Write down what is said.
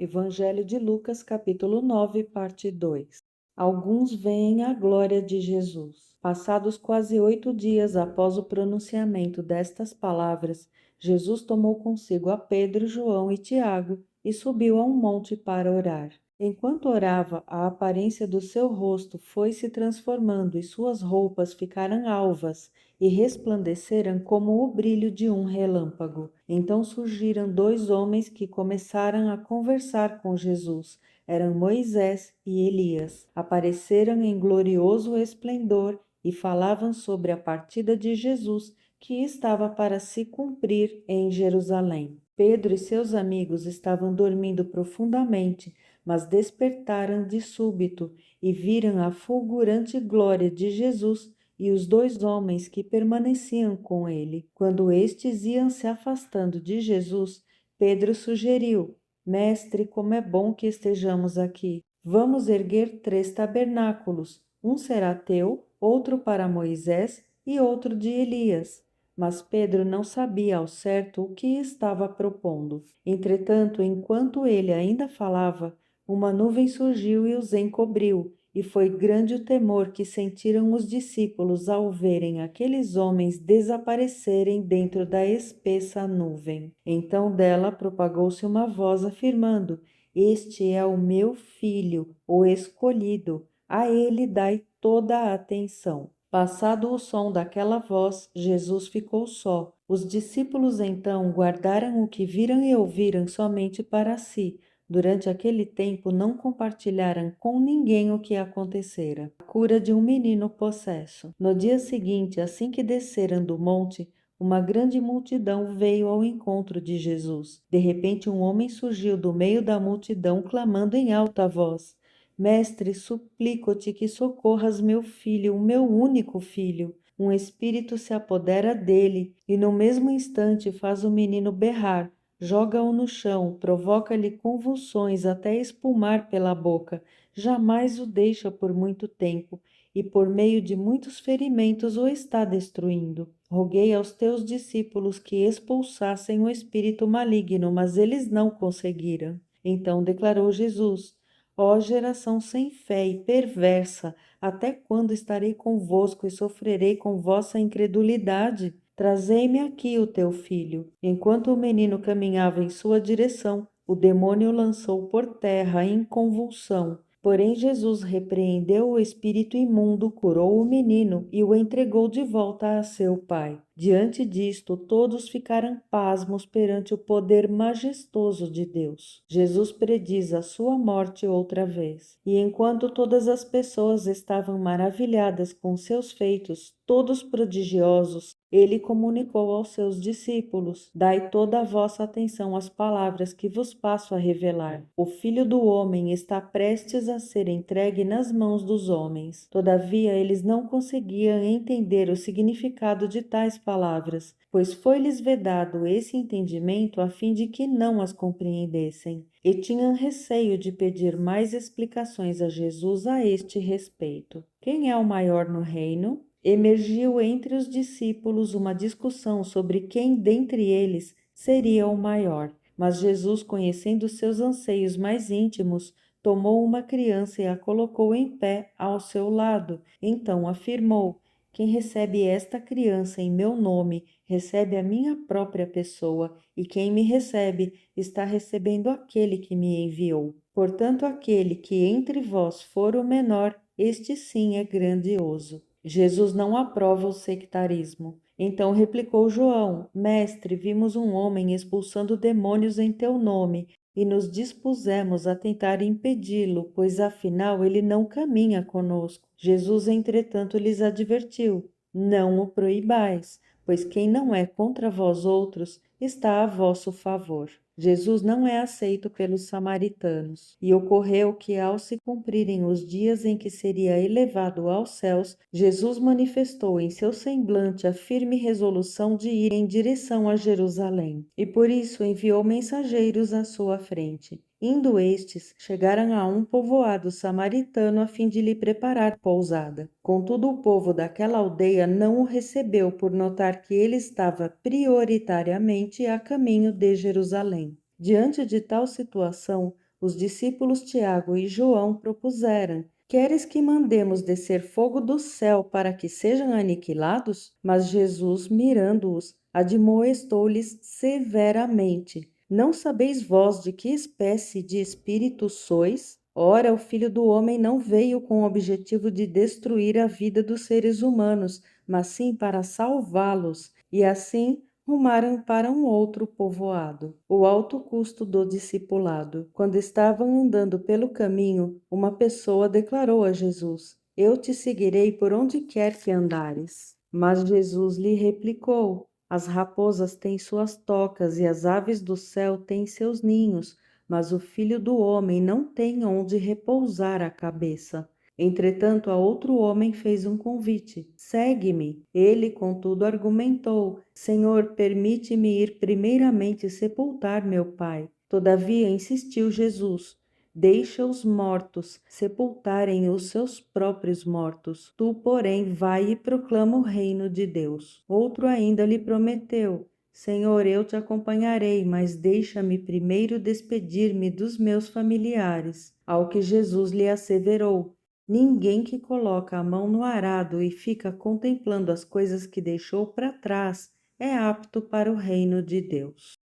Evangelho de Lucas, capítulo 9, parte 2. Alguns veem a glória de Jesus. Passados quase 8 dias após o pronunciamento destas palavras, Jesus tomou consigo a Pedro, João e Tiago e subiu a um monte para orar. Enquanto orava, a aparência do seu rosto foi se transformando e suas roupas ficaram alvas e resplandeceram como o brilho de um relâmpago. Então surgiram 2 homens que começaram a conversar com Jesus. Eram Moisés e Elias. Apareceram em glorioso esplendor e falavam sobre a partida de Jesus que estava para se cumprir em Jerusalém. Pedro e seus amigos estavam dormindo profundamente, mas despertaram de súbito e viram a fulgurante glória de Jesus e os 2 homens que permaneciam com ele. Quando estes iam se afastando de Jesus, Pedro sugeriu: Mestre, como é bom que estejamos aqui. Vamos erguer 3 tabernáculos. Um será teu, outro para Moisés e outro de Elias. Mas Pedro não sabia ao certo o que estava propondo. Entretanto, enquanto ele ainda falava, uma nuvem surgiu e os encobriu, e foi grande o temor que sentiram os discípulos ao verem aqueles homens desaparecerem dentro da espessa nuvem. Então dela propagou-se uma voz afirmando: Este é o meu filho, o escolhido, a ele dai toda a atenção. Passado o som daquela voz, Jesus ficou só. Os discípulos então guardaram o que viram e ouviram somente para si. Durante aquele tempo não compartilharam com ninguém o que acontecera. A cura de um menino possesso. No dia seguinte, assim que desceram do monte, uma grande multidão veio ao encontro de Jesus. De repente, um homem surgiu do meio da multidão, clamando em alta voz: Mestre, suplico-te que socorras meu filho, o meu único filho. Um espírito se apodera dele e no mesmo instante faz o menino berrar. Joga-o no chão, provoca-lhe convulsões até espumar pela boca, jamais o deixa por muito tempo, e por meio de muitos ferimentos o está destruindo. Roguei aos teus discípulos que expulsassem o espírito maligno, mas eles não conseguiram. Então declarou Jesus: Ó geração sem fé e perversa, até quando estarei convosco e sofrerei com vossa incredulidade? Trazei-me aqui o teu filho. Enquanto o menino caminhava em sua direção, o demônio o lançou por terra em convulsão. Porém, Jesus repreendeu o espírito imundo, curou o menino e o entregou de volta a seu pai. Diante disto, todos ficaram pasmos perante o poder majestoso de Deus. Jesus prediz a sua morte outra vez. E enquanto todas as pessoas estavam maravilhadas com seus feitos, todos prodigiosos, ele comunicou aos seus discípulos: Dai toda a vossa atenção às palavras que vos passo a revelar. O Filho do Homem está prestes a ser entregue nas mãos dos homens. Todavia, eles não conseguiam entender o significado de tais palavras, pois foi-lhes vedado esse entendimento a fim de que não as compreendessem. E tinham receio de pedir mais explicações a Jesus a este respeito. Quem é o maior no reino? Emergiu entre os discípulos uma discussão sobre quem dentre eles seria o maior. Mas Jesus, conhecendo seus anseios mais íntimos, tomou uma criança e a colocou em pé ao seu lado. Então afirmou: Quem recebe esta criança em meu nome, recebe a minha própria pessoa, e quem me recebe, está recebendo aquele que me enviou. Portanto, aquele que entre vós for o menor, este sim é grandioso. Jesus não aprova o sectarismo. Então replicou João: Mestre, vimos um homem expulsando demônios em teu nome e nos dispusemos a tentar impedi-lo, pois afinal ele não caminha conosco. Jesus, entretanto, lhes advertiu: Não o proibais, pois quem não é contra vós outros está a vosso favor. Jesus não é aceito pelos samaritanos. E ocorreu que, ao se cumprirem os dias em que seria elevado aos céus, Jesus manifestou em seu semblante a firme resolução de ir em direção a Jerusalém. E por isso enviou mensageiros à sua frente. Indo estes, chegaram a um povoado samaritano a fim de lhe preparar pousada. Contudo, o povo daquela aldeia não o recebeu por notar que ele estava prioritariamente a caminho de Jerusalém. Diante de tal situação, os discípulos Tiago e João propuseram: Queres que mandemos descer fogo do céu para que sejam aniquilados? Mas Jesus, mirando-os, admoestou-lhes severamente: Não sabeis vós de que espécie de espírito sois? Ora, o Filho do Homem não veio com o objetivo de destruir a vida dos seres humanos, mas sim para salvá-los. E assim rumaram para um outro povoado. O alto custo do discipulado. Quando estavam andando pelo caminho, uma pessoa declarou a Jesus: Eu te seguirei por onde quer que andares. Mas Jesus lhe replicou: As raposas têm suas tocas e as aves do céu têm seus ninhos, mas o Filho do Homem não tem onde repousar a cabeça. Entretanto, a outro homem fez um convite: Segue-me. Ele, contudo, argumentou: Senhor, permite-me ir primeiramente sepultar meu pai. Todavia, insistiu Jesus: Deixa os mortos sepultarem os seus próprios mortos. Tu, porém, vai e proclama o reino de Deus. Outro ainda lhe prometeu: Senhor, eu te acompanharei, mas deixa-me primeiro despedir-me dos meus familiares. Ao que Jesus lhe asseverou: Ninguém que coloca a mão no arado e fica contemplando as coisas que deixou para trás é apto para o reino de Deus.